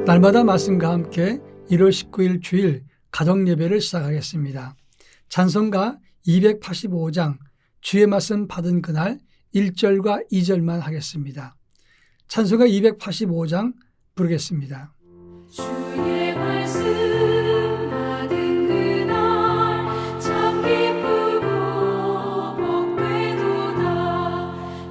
날마다 말씀과 함께 1월 19일 주일 가정예배를 시작하겠습니다. 찬송가 285장 주의 말씀 받은 그날 1절과 2절만 하겠습니다. 찬송가 285장 부르겠습니다. 주의 말씀 받은 그날 참 기쁘고 복되도다.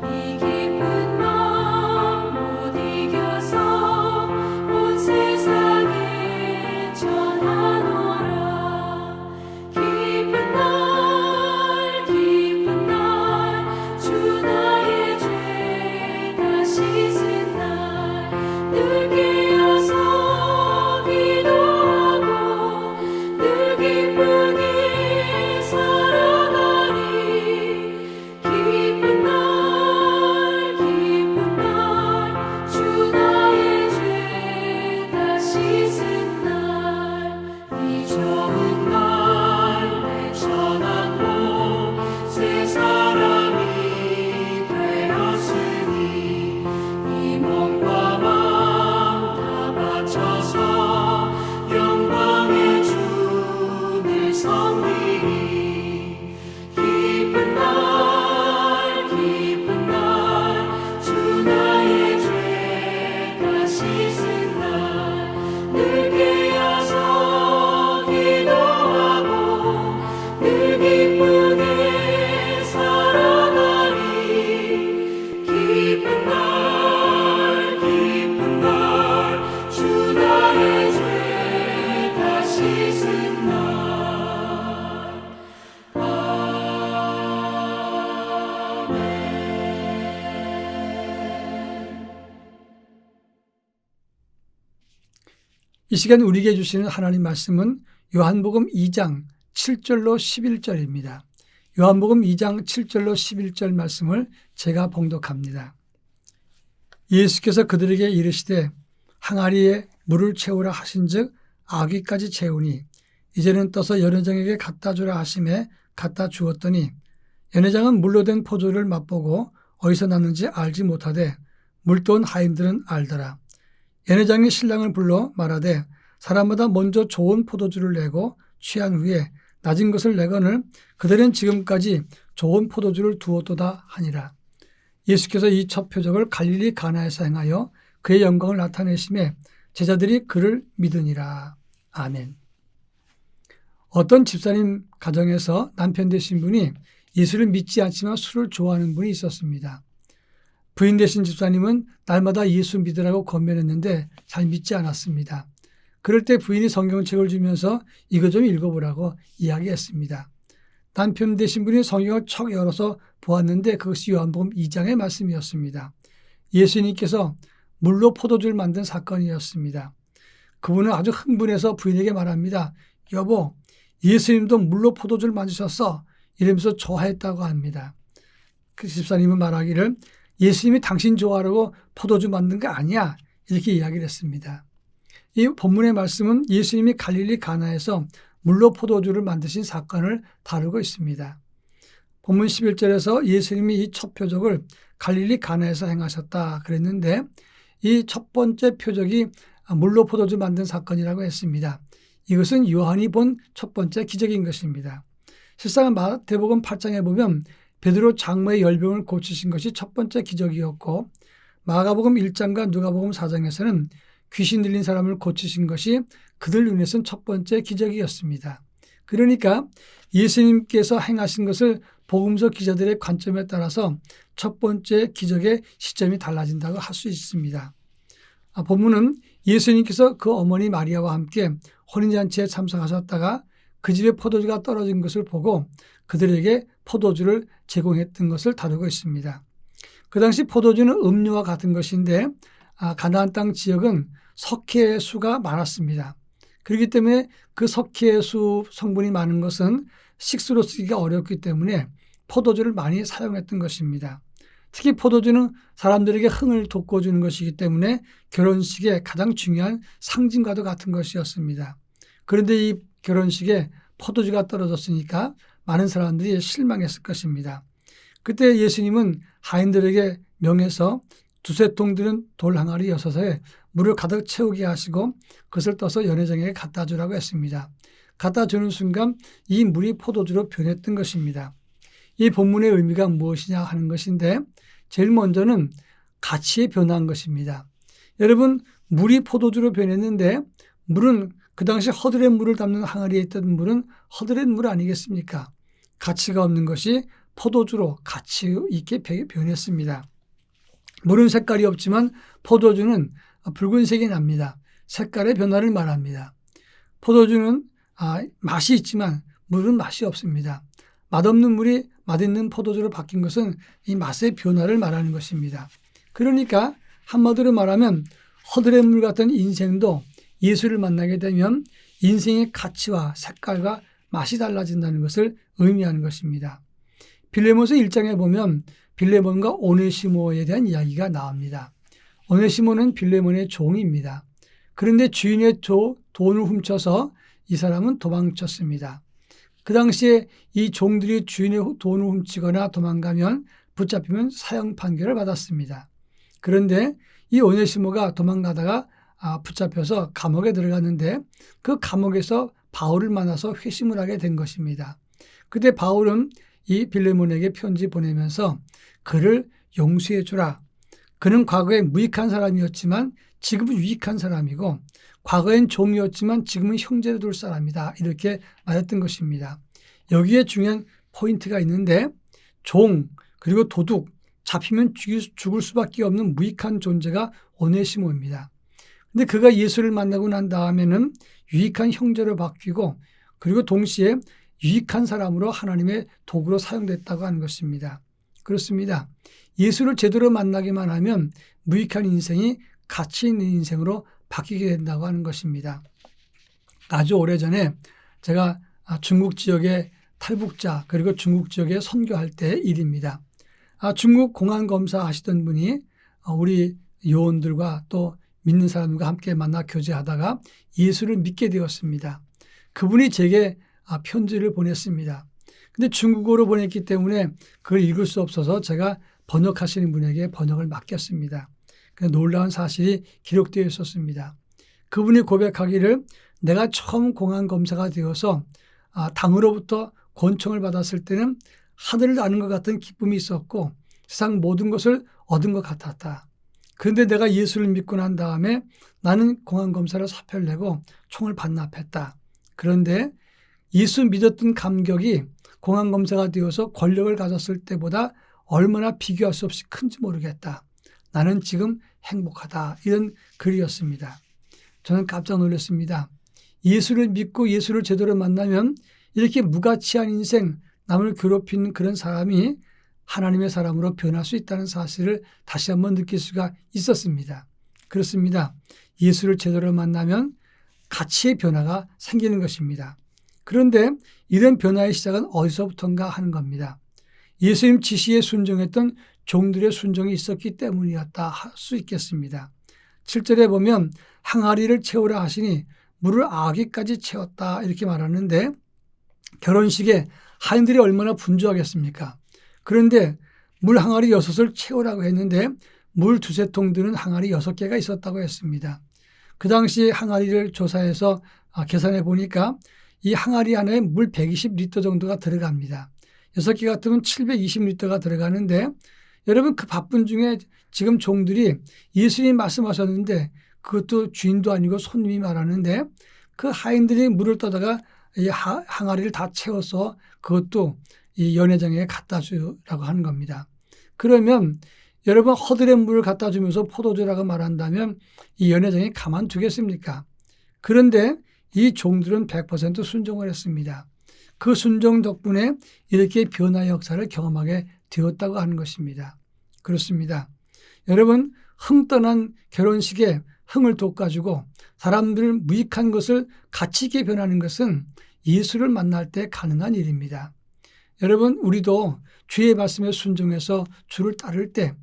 이 기쁜 마음 못 이겨서 온 세상에 전하노라. 기쁜 날 주 나의 죄 다 씻은 날 늘 깨어서 기도하고 늘 기쁘게 살아가리. 기쁜 날 주 나의 죄 다 씻은 날 이 좋은 날 내 전한 몸 새 사람이 되었으니 이 몸과 마음 다 바쳐서 영광의 주를 섬기리. 기쁜 날 주 나의 죄 다 씻은 날 늘 깨어서 기도하고 늘 기쁘게 살아가리. 기쁜 날 주 나의 죄 다 씻은 날. 아멘. 이 시간 우리에게 주시는 하나님 말씀은 요한복음 2장 7절로 11절입니다. 요한복음 2장 7절로 11절 말씀을 제가 봉독합니다. 예수께서 그들에게 이르시되 항아리에 물을 채우라 하신즉 아귀까지 채우니 이제는 떠서 연회장에게 갖다 주라 하심에 갖다 주었더니 연회장은 물로 된 포도를 맛보고 어디서 났는지 알지 못하되 물도온 하인들은 알더라. 연회장이 신랑을 불러 말하되 사람마다 먼저 좋은 포도주를 내고 취한 후에 낮은 것을 내거늘 그들은 지금까지 좋은 포도주를 두었도다 하니라. 예수께서 이 첫 표적을 갈릴리 가나에서 행하여 그의 영광을 나타내심에 제자들이 그를 믿으니라. 아멘. 어떤 집사님 가정에서 남편 되신 분이 예수를 믿지 않지만 술을 좋아하는 분이 있었습니다. 부인 되신 집사님은 날마다 예수 믿으라고 권면했는데 잘 믿지 않았습니다. 그럴 때 부인이 성경책을 주면서 이거 좀 읽어보라고 이야기했습니다. 남편 되신 분이 성경을 척 열어서 보았는데 그것이 요한복음 2장의 말씀이었습니다. 예수님께서 물로 포도주를 만든 사건이었습니다. 그분은 아주 흥분해서 부인에게 말합니다. 여보, 예수님도 물로 포도주를 만드셨어. 이러면서 좋아했다고 합니다. 그 집사님은 말하기를 예수님이 당신 좋아하라고 포도주 만든 거 아니야. 이렇게 이야기를 했습니다. 이 본문의 말씀은 예수님이 갈릴리 가나에서 물로 포도주를 만드신 사건을 다루고 있습니다. 본문 11절에서 예수님이 이 첫 표적을 갈릴리 가나에서 행하셨다 그랬는데 이 첫 번째 표적이 물로 포도주 만든 사건이라고 했습니다. 이것은 요한이 본 첫 번째 기적인 것입니다. 실상 마태복음 8장에 보면 베드로 장모의 열병을 고치신 것이 첫 번째 기적이었고 마가복음 1장과 누가복음 4장에서는 귀신 들린 사람을 고치신 것이 그들 눈에서는 첫 번째 기적이었습니다. 그러니까 예수님께서 행하신 것을 복음서 기자들의 관점에 따라서 첫 번째 기적의 시점이 달라진다고 할 수 있습니다. 본문은 예수님께서 그 어머니 마리아와 함께 혼인잔치에 참석하셨다가 그 집에 포도주가 떨어진 것을 보고 그들에게 포도주를 제공했던 것을 다루고 있습니다. 그 당시 포도주는 음료와 같은 것인데 가나안 땅 지역은 석회의 수가 많았습니다. 그렇기 때문에 그 석회의 수 성분이 많은 것은 식수로 쓰기가 어렵기 때문에 포도주를 많이 사용했던 것입니다. 특히 포도주는 사람들에게 흥을 돋궈주는 것이기 때문에 결혼식의 가장 중요한 상징과도 같은 것이었습니다. 그런데 이 결혼식에 포도주가 떨어졌으니까 많은 사람들이 실망했을 것입니다. 그때 예수님은 하인들에게 명해서 두세 통 들은 돌 항아리 6에 물을 가득 채우게 하시고 그것을 떠서 연회장에게 갖다 주라고 했습니다. 갖다 주는 순간 이 물이 포도주로 변했던 것입니다. 이 본문의 의미가 무엇이냐 하는 것인데 제일 먼저는 가치에 변한 것입니다. 여러분, 물이 포도주로 변했는데 물은 그 당시 허드렛 물을 담는 항아리에 있던 물은 허드렛 물 아니겠습니까? 가치가 없는 것이 포도주로 가치 있게 변했습니다. 물은 색깔이 없지만 포도주는 붉은색이 납니다. 색깔의 변화를 말합니다. 포도주는 맛이 있지만 물은 맛이 없습니다. 맛없는 물이 맛있는 포도주로 바뀐 것은 이 맛의 변화를 말하는 것입니다. 그러니까 한마디로 말하면 허드렛 물 같은 인생도 예수를 만나게 되면 인생의 가치와 색깔과 맛이 달라진다는 것을 의미하는 것입니다. 빌레몬서 1장에 보면 빌레몬과 오네시모에 대한 이야기가 나옵니다. 오네시모는 빌레몬의 종입니다. 그런데 주인의 돈을 훔쳐서 이 사람은 도망쳤습니다. 그 당시에 이 종들이 주인의 돈을 훔치거나 도망가면 붙잡히면 사형 판결을 받았습니다. 그런데 이 오네시모가 도망가다가 붙잡혀서 감옥에 들어갔는데 그 감옥에서 바울을 만나서 회심을 하게 된 것입니다. 그때 바울은 이 빌레몬에게 편지 보내면서 그를 용서해 주라. 그는 과거에 무익한 사람이었지만 지금은 유익한 사람이고 과거엔 종이었지만 지금은 형제로 둘 사람이다. 이렇게 말했던 것입니다. 여기에 중요한 포인트가 있는데 종 그리고 도둑 잡히면 죽을 수밖에 없는 무익한 존재가 오네시모입니다. 근데 그가 예수를 만나고 난 다음에는 유익한 형제로 바뀌고 그리고 동시에 유익한 사람으로 하나님의 도구로 사용됐다고 하는 것입니다. 그렇습니다. 예수를 제대로 만나기만 하면 무익한 인생이 가치 있는 인생으로 바뀌게 된다고 하는 것입니다. 아주 오래전에 제가 중국 지역의 탈북자 그리고 중국 지역에 선교할 때 일입니다. 중국 공안검사 하시던 분이 우리 요원들과 또 믿는 사람들과 함께 만나 교제하다가 예수를 믿게 되었습니다. 그분이 제게 편지를 보냈습니다. 근데 중국어로 보냈기 때문에 그걸 읽을 수 없어서 제가 번역하시는 분에게 번역을 맡겼습니다. 놀라운 사실이 기록되어 있었습니다. 그분이 고백하기를 내가 처음 공안검사가 되어서 당으로부터 권총을 받았을 때는 하늘을 나는 것 같은 기쁨이 있었고 세상 모든 것을 얻은 것 같았다. 그런데 내가 예수를 믿고 난 다음에 나는 공안검사를 사표를 내고 총을 반납했다. 그런데 예수 믿었던 감격이 공안검사가 되어서 권력을 가졌을 때보다 얼마나 비교할 수 없이 큰지 모르겠다. 나는 지금 행복하다. 이런 글이었습니다. 저는 깜짝 놀랐습니다. 예수를 믿고 예수를 제대로 만나면 이렇게 무가치한 인생, 남을 괴롭히는 그런 사람이 하나님의 사람으로 변할 수 있다는 사실을 다시 한번 느낄 수가 있었습니다. 그렇습니다. 예수를 제대로 만나면 가치의 변화가 생기는 것입니다. 그런데 이런 변화의 시작은 어디서부터인가 하는 겁니다. 예수님 지시에 순종했던 종들의 순종이 있었기 때문이었다 할 수 있겠습니다. 7절에 보면 항아리를 채우라 하시니 물을 아기까지 채웠다 이렇게 말하는데 결혼식에 하인들이 얼마나 분주하겠습니까? 그런데 물 항아리 6을 채우라고 했는데 물 2-3통 드는 항아리 6개가 있었다고 했습니다. 그 당시 항아리를 조사해서 계산해 보니까 이 항아리 안에 물 120리터 정도가 들어갑니다. 6개 같으면 720리터가 들어가는데 여러분 그 바쁜 중에 지금 종들이 예수님 말씀하셨는데 그것도 주인도 아니고 손님이 말하는데 그 하인들이 물을 떠다가 이 항아리를 다 채워서 그것도 이 연회장에 갖다 주라고 하는 겁니다. 그러면 여러분 허드렛 물을 갖다 주면서 포도주라고 말한다면 이 연회장이 가만두겠습니까? 그런데 이 종들은 100% 순종을 했습니다. 그 순종 덕분에 이렇게 변화의 역사를 경험하게 되었다고 하는 것입니다. 그렇습니다. 여러분 흥 떠난 결혼식에 흥을 돋궈주고 사람들 무익한 것을 가치 있게 변하는 것은 예수를 만날 때 가능한 일입니다. 여러분 우리도 주의 말씀에 순종해서 주를 따를 때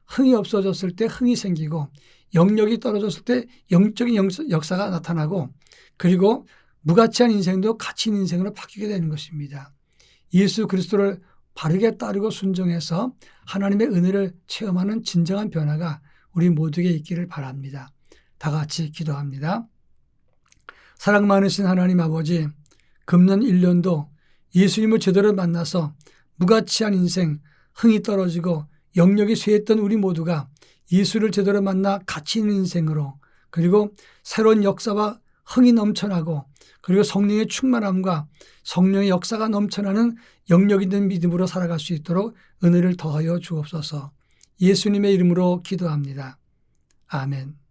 흥이 없어졌을 때 흥이 생기고 영역이 떨어졌을 때 영적인 역사가 나타나고 그리고 무가치한 인생도 가치 있는 인생으로 바뀌게 되는 것입니다. 예수 그리스도를 바르게 따르고 순종해서 하나님의 은혜를 체험하는 진정한 변화가 우리 모두에게 있기를 바랍니다. 다 같이 기도합니다. 사랑 많으신 하나님 아버지, 금년 1년도 예수님을 제대로 만나서 무가치한 인생, 흥이 떨어지고 영역이 쇠했던 우리 모두가 예수를 제대로 만나 가치 있는 인생으로, 그리고 새로운 역사와 흥이 넘쳐나고, 그리고 성령의 충만함과 성령의 역사가 넘쳐나는 영역 있는 믿음으로 살아갈 수 있도록 은혜를 더하여 주옵소서. 예수님의 이름으로 기도합니다. 아멘.